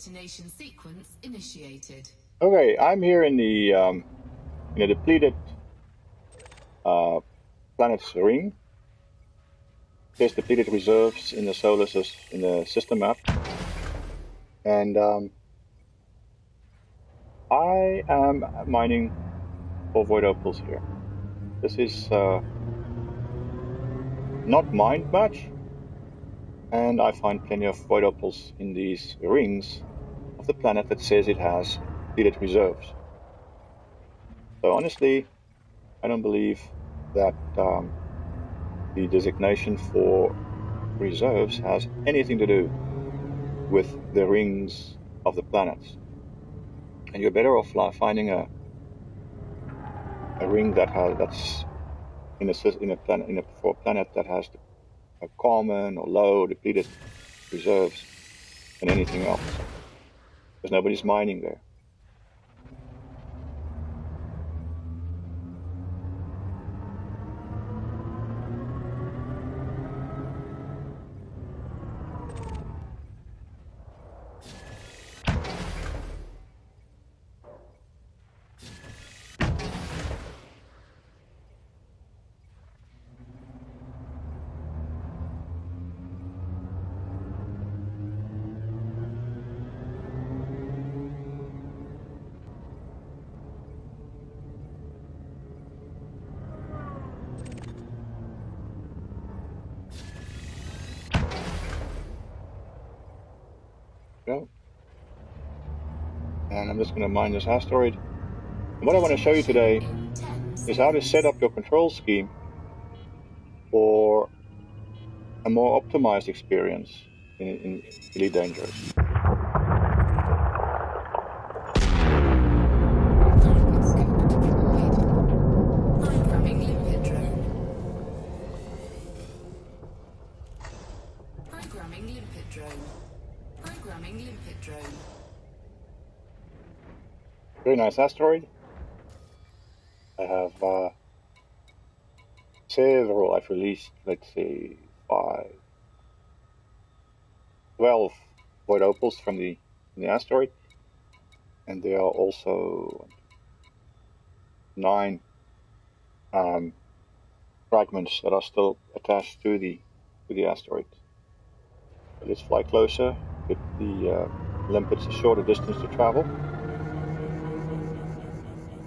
Detonation sequence initiated. Okay, I'm here in a depleted planet's ring. There's depleted reserves in the in the system map, and I am mining for void opals here. This is not mined much, and I find plenty of void opals in these rings of the planet that says it has depleted reserves. So honestly, I don't believe that the designation for reserves has anything to do with the rings of the planets. And you're better off finding a ring that's for a planet that has a common or low depleted reserves than anything else, because nobody's mining there. Go. And I'm just going to mine this asteroid. And what I want to show you today is how to set up your control scheme for a more optimized experience in Elite Dangerous. Very nice asteroid. I have several. I've released, let's say, 12 void opals from the asteroid, and there are also 9 fragments that are still attached to the asteroid. So let's fly closer. Get the limpets a shorter distance to travel.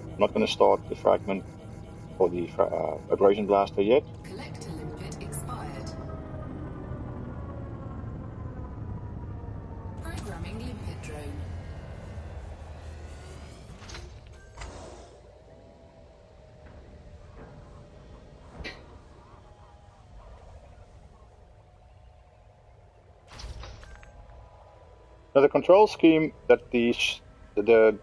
I'm not going to start the fragment for the abrasion blaster yet. Collector limpet expired. Programming limpet drone. Now the control scheme that the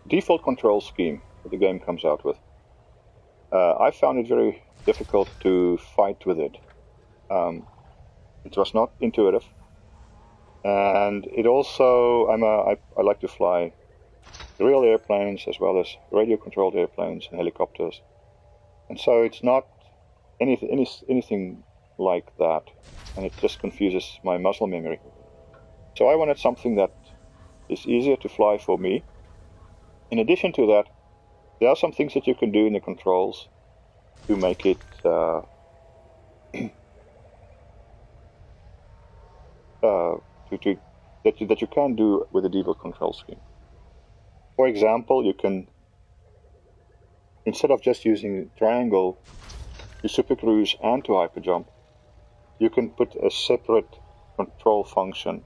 default control scheme that the game comes out with, I found it very difficult to fight with it. It was not intuitive, and it also I like to fly real airplanes as well as radio-controlled airplanes and helicopters, and so it's not anything like that, and it just confuses my muscle memory. So I wanted something that is easier to fly for me. In addition to that, there are some things that you can do in the controls to make it that you can do with the default control scheme. For example, you can, instead of just using triangle to supercruise and to hyperjump, you can put a separate control function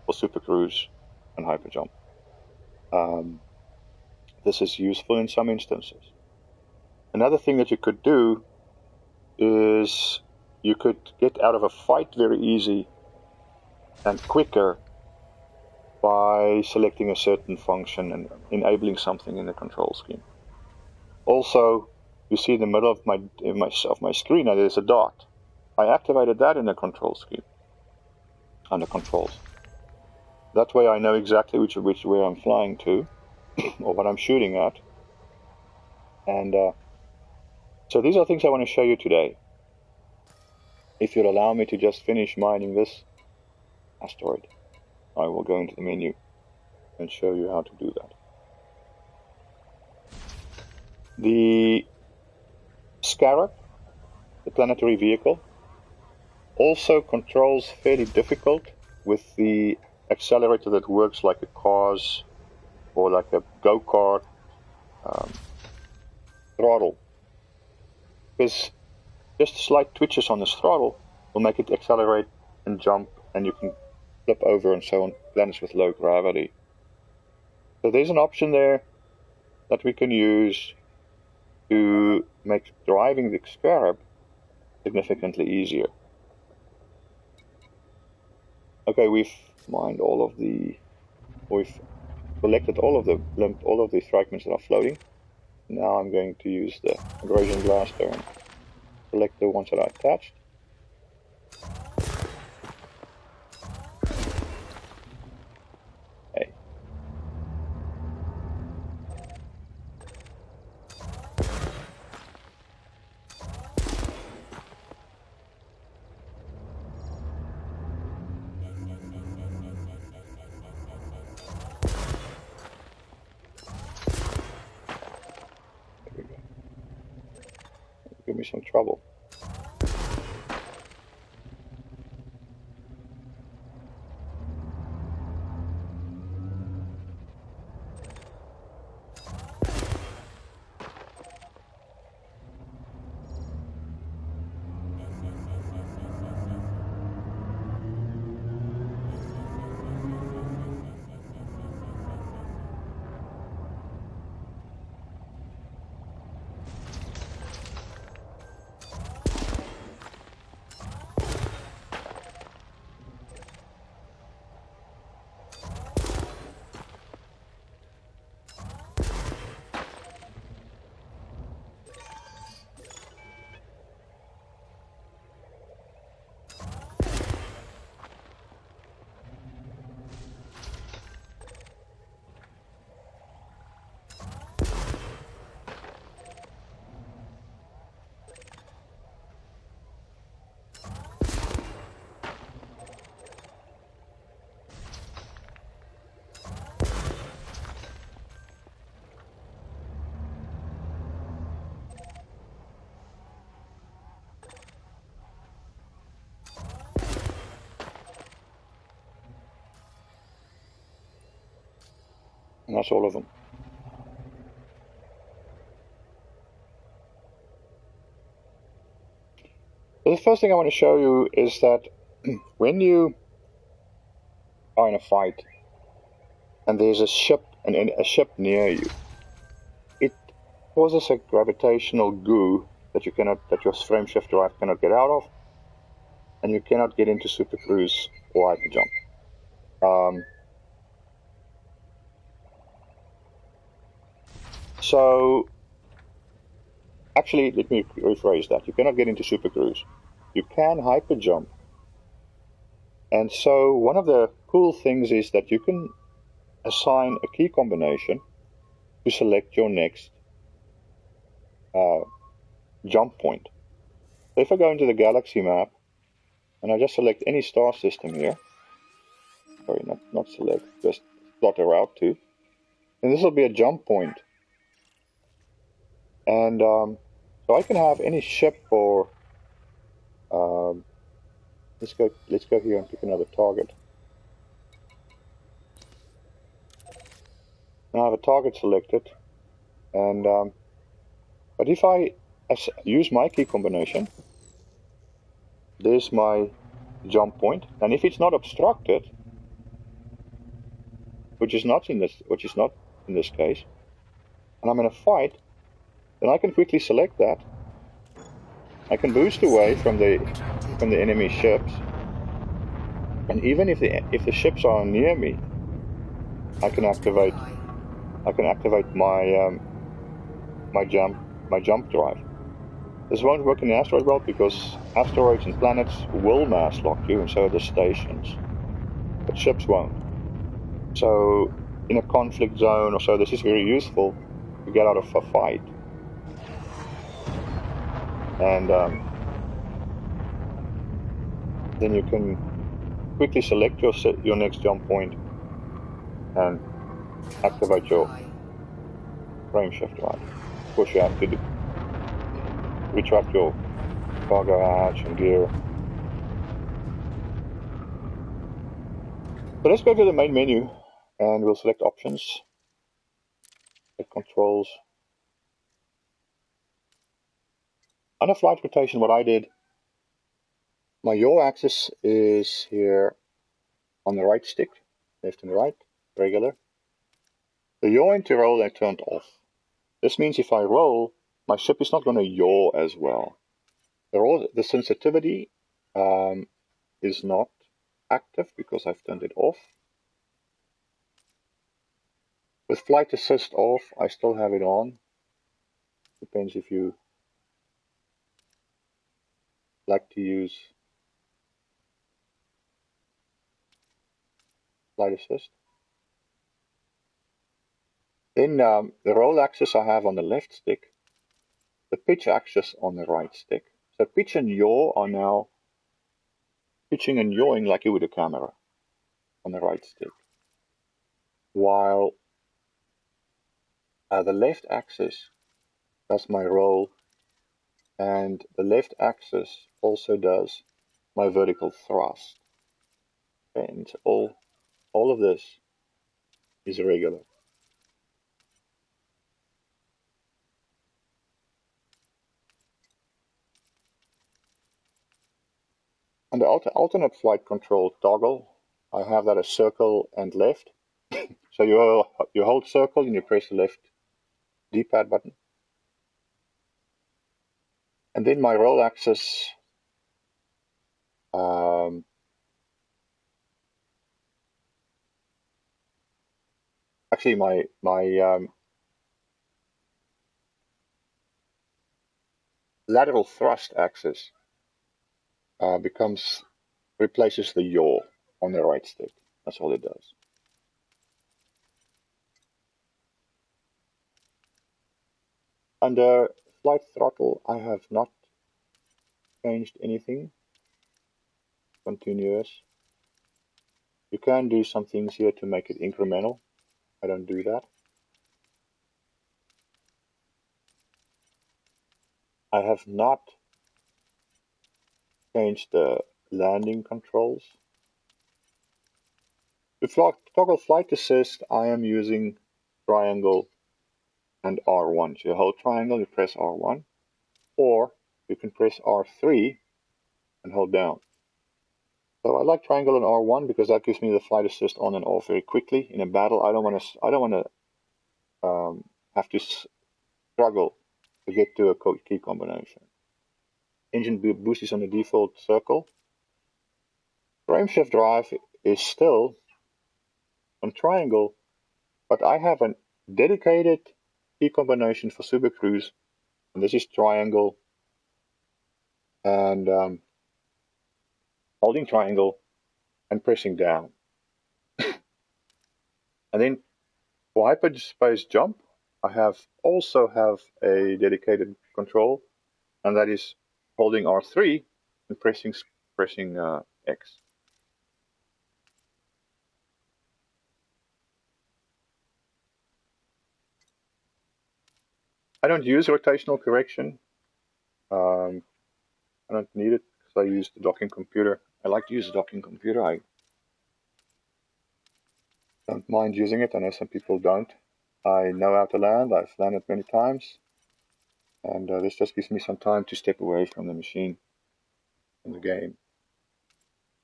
for supercruise and hyperjump. This is useful in some instances. Another thing that you could do is you could get out of a fight very easy and quicker by selecting a certain function and enabling something in the control scheme. Also, you see in the middle of my screen now there's a dot. I activated that in the control scheme under controls. That way I know exactly which way I'm flying to or what I'm shooting at. And so these are things I want to show you today. If you'll allow me to just finish mining this asteroid, I will go into the menu and show you how to do that. The Scarab, the planetary vehicle, also controls fairly difficult with the accelerator that works like a car's or like a go-kart throttle. Because just slight twitches on this throttle will make it accelerate and jump, and you can flip over and so on planets with low gravity. So there's an option there that we can use to make driving the Scarab significantly easier. Okay, we've mined all of the, we've collected all of the fragments that are floating. Now I'm going to use the abrasion blaster and collect the ones that I attached. Hey. Give me some trouble. And that's all of them. So the first thing I want to show you is that when you are in a fight and there's a ship near you, it causes a gravitational goo that that your frameshift drive cannot get out of, and you cannot get into super cruise or hyperjump. So, actually, let me rephrase that. You cannot get into super cruise. You can hyperjump. And so, one of the cool things is that you can assign a key combination to select your next jump point. So if I go into the galaxy map, and I just select any star system here, sorry, not select, just plot a route to, and this will be a jump point. And so I can have any ship or let's go here and pick another target. Now I have a target selected, and but if I use my key combination, there's my jump point, and if it's not obstructed, which is not in this case, and I'm in a fight, then I can quickly select that. I can boost away from the enemy ships, and even if the ships are near me, I can activate my my jump drive. This won't work in the asteroid world because asteroids and planets will mass lock you, and so do stations, but ships won't. So in a conflict zone or so, this is very useful to get out of a fight. And then you can quickly select your next jump point and activate your frame shift drive. Of course, you have to retract your cargo hatch and gear. So let's go to the main menu and we'll select options, select controls. Under flight rotation, what I did, my yaw axis is here on the right stick, left and right, regular. The yaw into roll I turned off. This means if I roll, my ship is not going to yaw as well. The sensitivity is not active because I've turned it off. With flight assist off, I still have it on. Depends if you like to use flight assist. Then the roll axis I have on the left stick, the pitch axis on the right stick. So pitch and yaw are now pitching and yawing like you would a camera on the right stick. While the left axis does my roll, and the left axis also does my vertical thrust. And all of this is regular. On the alternate flight control toggle, I have that as circle and left. So you hold circle and you press the left D-pad button. And then my roll axis actually my lateral thrust axis replaces the yaw on the right stick. That's all it does. Under flight throttle, I have not changed anything. Continuous. You can do some things here to make it incremental. I don't do that. I have not changed the landing controls. To toggle flight assist, I am using triangle and R1. So you hold triangle, you press R1, or you can press R3 and hold down. So I like triangle and R1 because that gives me the flight assist on and off very quickly. In a battle, I don't want to have to struggle to get to a key combination. Engine boost is on the default circle. Frame shift drive is still on triangle, but I have a dedicated key combination for Super Cruise, and this is triangle and holding triangle and pressing down. And then for hyperspace jump, I also have a dedicated control, and that is holding R3 and pressing X. I don't use rotational correction. I don't need it because I use the docking computer. I like to use the docking computer. I don't mind using it. I know some people don't. I know how to land. I've landed many times. And this just gives me some time to step away from the machine, from the game,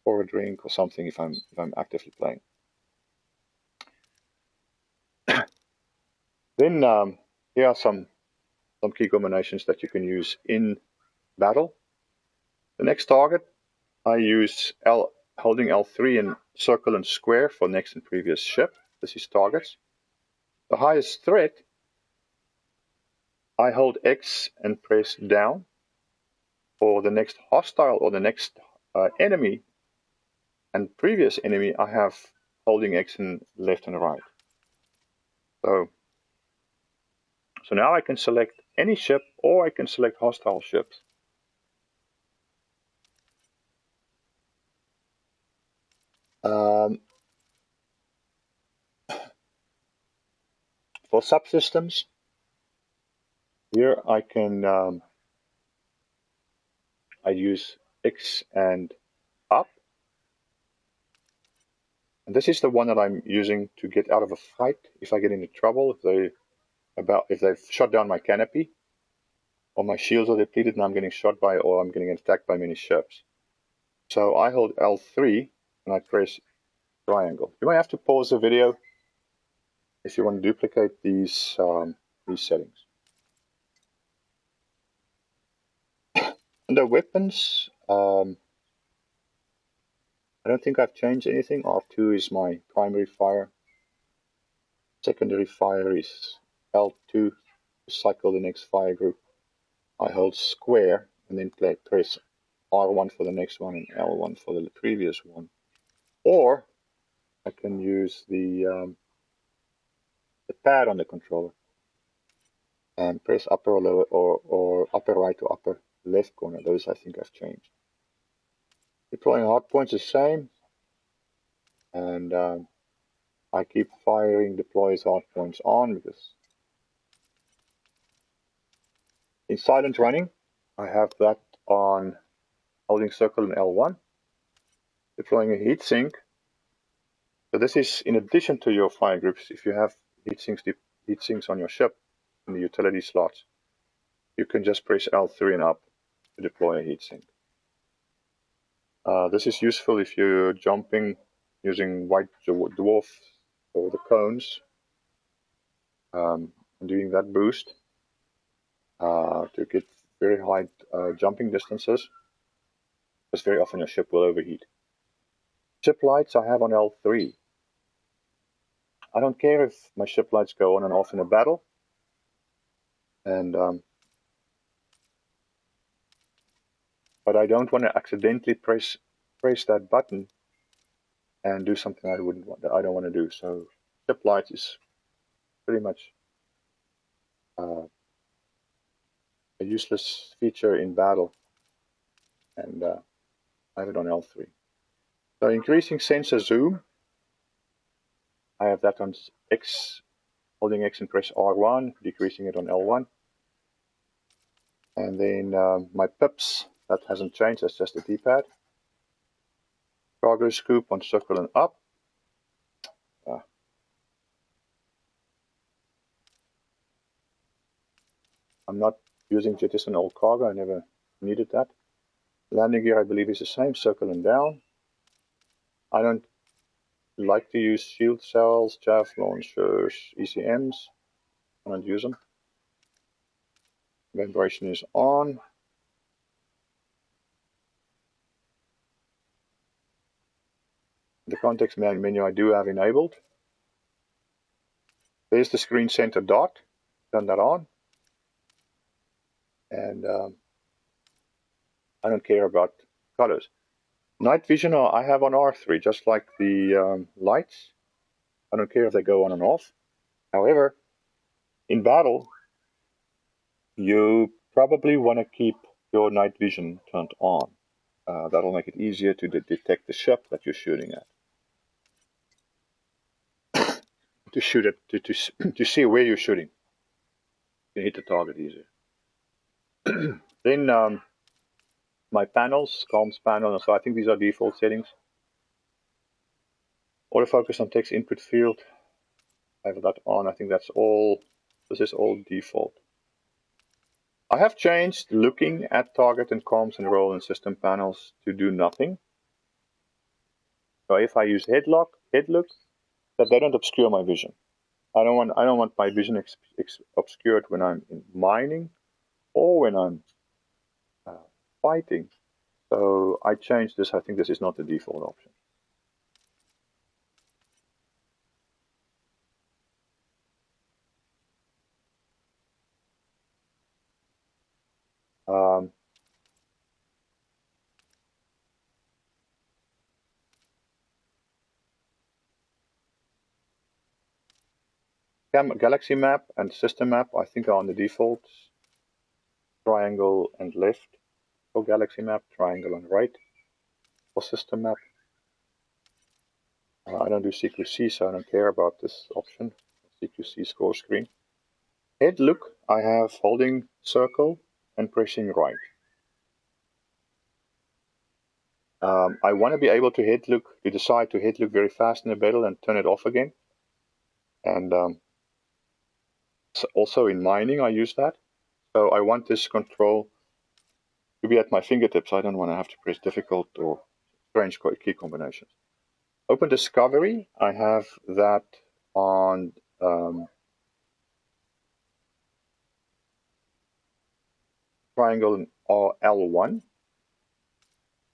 for a drink or something if I'm actively playing. Then here are some key combinations that you can use in battle. The next target, I use holding L3 in circle and square for next and previous ship. This is targets. The highest threat, I hold X and press down for the next hostile or the next enemy, and previous enemy I have holding X and left and right. So now I can select any ship or I can select hostile ships. subsystems. Here I can I use X and up. And this is the one that I'm using to get out of a fight if I get into trouble, if they've shot down my canopy, or my shields are depleted and I'm getting shot by, or I'm getting attacked by many ships. So I hold L3 and I press triangle. You may have to pause the video if you want to duplicate these settings. Under weapons, I don't think I've changed anything. R2 is my primary fire. Secondary fire is L2 to cycle the next fire group. I hold square and then press R1 for the next one and L1 for the previous one. Or I can use the pad on the controller and press upper or lower or upper right or upper left corner. Those I think I've changed. Deploying hardpoints is the same, and I keep firing deploys hardpoints on because in silent running I have that on holding circle and L1. Deploying a heatsink. So this is in addition to your fire groups. If you have heatsinks on your ship in the utility slots, you can just press L3 and up to deploy a heatsink. This is useful if you're jumping using white dwarf or the cones, doing that boost to get very high jumping distances, because very often your ship will overheat. Ship lights I have on L3. I don't care if my ship lights go on and off in a battle, and but I don't want to accidentally press that button and do something I don't want to do. So ship lights is pretty much a useless feature in battle, and I have it on L3. So increasing sensor zoom, I have that on X, holding X and press R1, decreasing it on L1. And then my pips, that hasn't changed, that's just the D-pad. Cargo scoop on circle and up. I'm not using jettison all cargo, I never needed that. Landing gear, I believe, is the same, circle and down. I don't like to use shield cells, chaff launchers, ECMs. I don't use them. Vibration is on. The context menu I do have enabled. There's the screen center dot. Turn that on. And I don't care about colors. Night vision I have on R3, just like the lights. I don't care if they go on and off. However, in battle, you probably want to keep your night vision turned on. That'll make it easier to detect the ship that you're shooting at. To shoot it, to see where you're shooting. You hit the target easier. Then my panels, comms panel, so I think these are default settings. Autofocus on text input field, I have that on. I think that's all, this is all default. I have changed looking at target and comms and role and system panels to do nothing. So if I use head look, that they don't obscure my vision. I don't want my vision obscured when I'm in mining or when I'm fighting. So I changed this. I think this is not the default option. Galaxy map and system map, I think, are on the defaults. Triangle and left for galaxy map, triangle and right for system map. I don't do CQC, so I don't care about this option, CQC score screen. Head look, I have holding circle and pressing right. I want to be able to decide to head look very fast in the battle and turn it off again. And so also in mining, I use that. So I want this control to be at my fingertips. I don't want to have to press difficult or strange key combinations. Open Discovery, I have that on triangle or L1.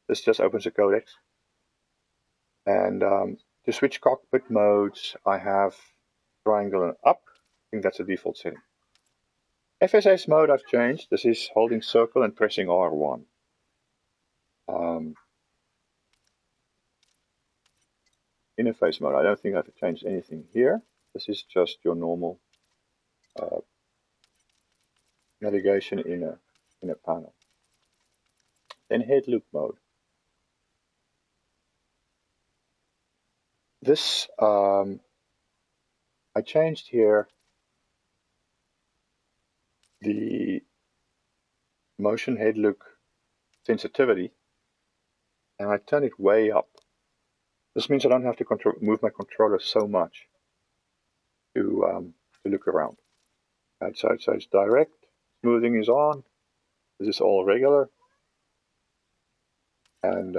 This just opens the codex. And to switch cockpit modes, I have triangle and up. I think that's the default setting. FSS mode I've changed. This is holding circle and pressing R1. Interface mode, I don't think I have to change anything here. This is just your normal navigation in a panel. Then head loop mode. This I changed here the motion head look sensitivity, and I turn it way up. This means I don't have to move my controller so much to look around. So it's direct. Smoothing is on. This is all regular. And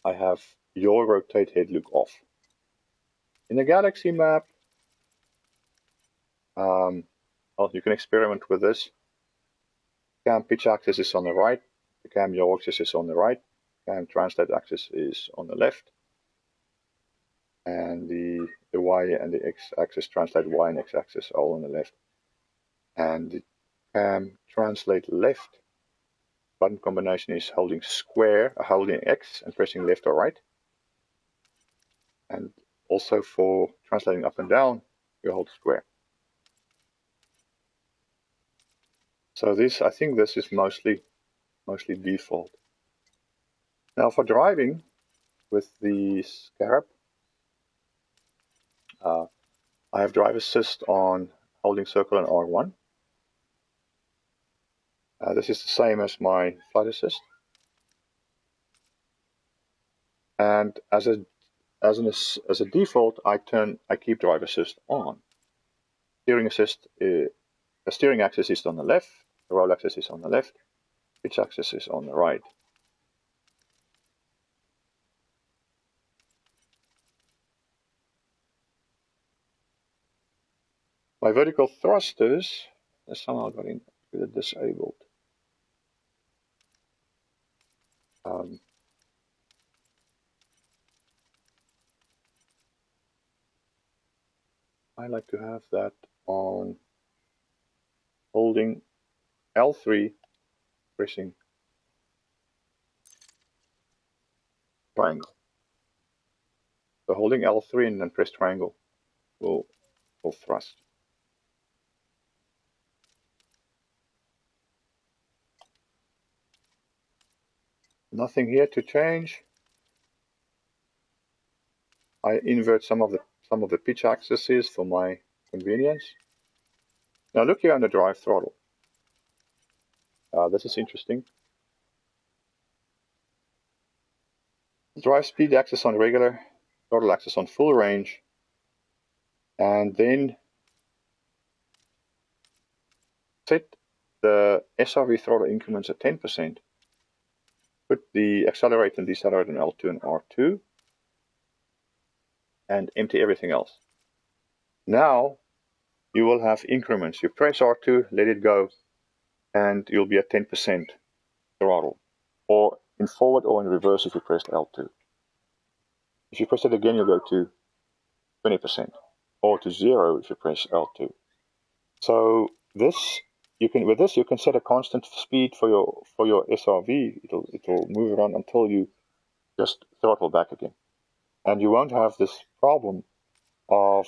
I have your rotate head look off. In the galaxy map, well, you can experiment with this. Cam pitch axis is on the right. The cam yaw axis is on the right. Cam translate axis is on the left. And the Y and the X axis, translate Y and X axis, all on the left. And the cam translate left button combination is holding X and pressing left or right. And also for translating up and down, you hold square. So I think this is mostly default. Now for driving with the Scarab, I have drive assist on holding circle and R1. This is the same as my flight assist. And as a default, I keep drive assist on. Steering assist, the steering axis is on the left, the roll axis is on the left, pitch axis is on the right. My vertical thrusters somehow got disabled. I like to have that on holding L3, pressing triangle. So holding L3 and then press triangle will thrust. Nothing here to change. I invert some of the pitch axes for my convenience. Now look here on the drive throttle. This is interesting. Drive speed axis on regular, throttle axis on full range, and then set the SRV throttle increments at 10%. Put the accelerate and decelerate on L2 and R2, and empty everything else. Now you will have increments. You press R2, let it go, and you'll be at 10% throttle, or in forward or in reverse if you press L2. If you press it again, you'll go to 20%, or to 0 if you press L2. So with this you can set a constant speed for your SRV. It'll move around until you just throttle back again, and you won't have this problem of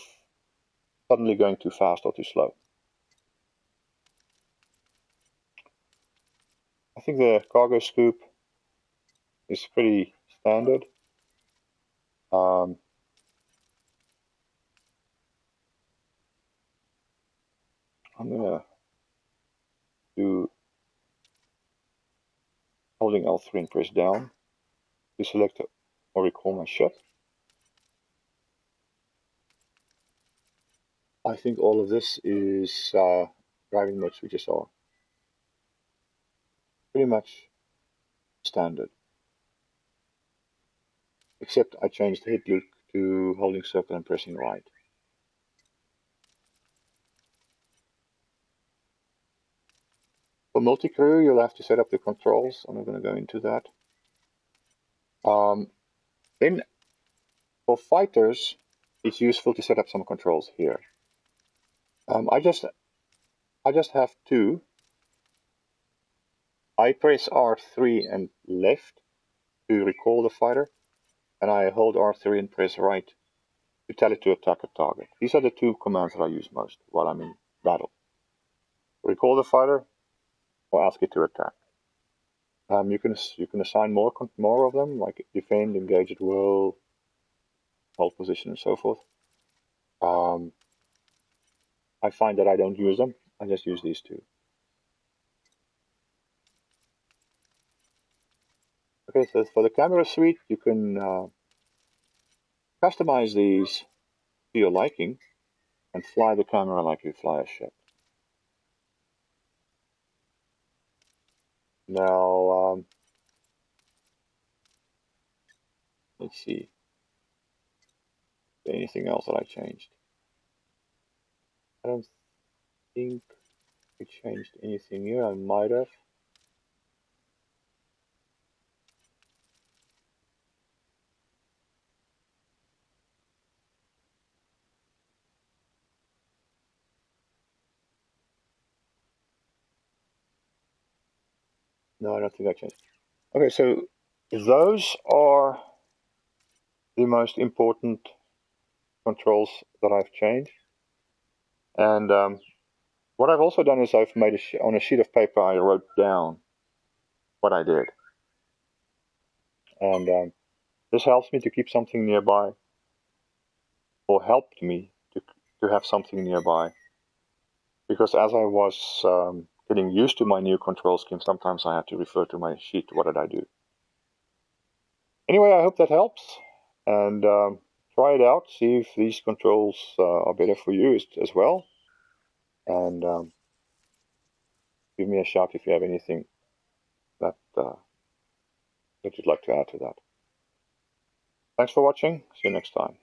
suddenly going too fast or too slow. I think the cargo scoop is pretty standard. Um, I'm gonna do holding L3 and press down to select or recall my ship. I think all of this is driving mode switches are pretty much standard, except I changed head look to holding circle and pressing right. For multi-crew, you'll have to set up the controls. I'm not going to go into that. Then for fighters, it's useful to set up some controls here. I just have two. I press R3 and left to recall the fighter, and I hold R3 and press right to tell it to attack a target. These are the two commands that I use most while I'm in battle. Recall the fighter or ask it to attack. You can assign more of them, like defend, engage at will, hold position, and so forth. I find that I don't use them. I just use these two. Okay, so for the camera suite, you can customize these to your liking and fly the camera like you fly a ship. Now, let's see. Anything else that I changed? I don't think we changed anything here. I might have. No, I don't think I changed. Okay, so those are the most important controls that I've changed. And what I've also done is I've made on a sheet of paper, I wrote down what I did. And this helps me to keep something nearby, or helped me to have something nearby. Because as I was getting used to my new control scheme, sometimes I had to refer to my sheet. What did I do? Anyway, I hope that helps. And try it out. See if these controls are better for you as well. And give me a shout if you have anything that you'd like to add to that. Thanks for watching. See you next time.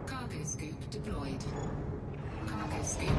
Cargo scoop deployed. Cargo scoop